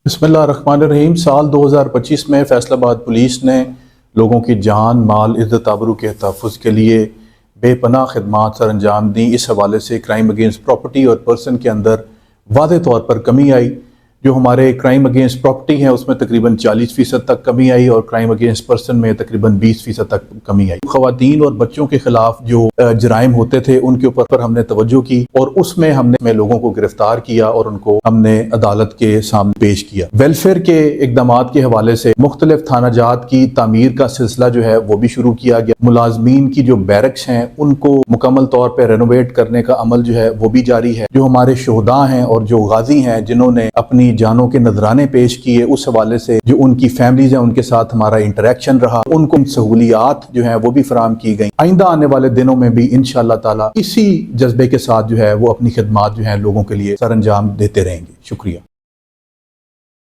बिस्मिल्लाहिर्रहमानिर्रहीम। साल 2025 में फैसलाबाद पुलिस ने लोगों की जान, माल, इज़्ज़त आबरू के तहफ़्फ़ुज़ के लिए बेपनाह खिदमात सर अंजाम दी। इस हवाले से क्राइम अगेंस्ट प्रॉपर्टी और पर्सन के अंदर वाज़ेह तौर पर कमी आई। जो हमारे क्राइम अगेंस्ट प्रॉपर्टी है उसमें तकरीबन 40% तक कमी आई और क्राइम अगेंस्ट पर्सन में तकरीबन 20% तक कमी आई। ख़वातीन और बच्चों के खिलाफ जो जराइम होते थे उनके ऊपर हमने तवज्जो की और उसमें हमने लोगों को गिरफ्तार किया और उनको हमने अदालत के सामने पेश किया। वेलफेयर के इक़दामात के हवाले से मुख्तलिफ थाना जात की तामीर का सिलसिला जो है वो भी शुरू किया गया। मुलाजमीन की जो बैरक्स हैं उनको मुकम्मल तौर पर रेनोवेट करने का अमल जो है वो भी जारी है। जो हमारे शोहदा हैं और जो गाजी हैं जिन्होंने अपनी जानों के नजराने पेश किए, उस हवाले से जो उनकी फैमिलीज हैं उनके साथ हमारा इंटरेक्शन रहा, उनको सहूलियात जो है वो भी फराम की गई। आइंदा आने वाले दिनों में भी इंशाअल्लाह ताला इसी जज्बे के साथ जो है वो अपनी खिदमात जो है लोगों के लिए सर अंजाम देते रहेंगे। शुक्रिया।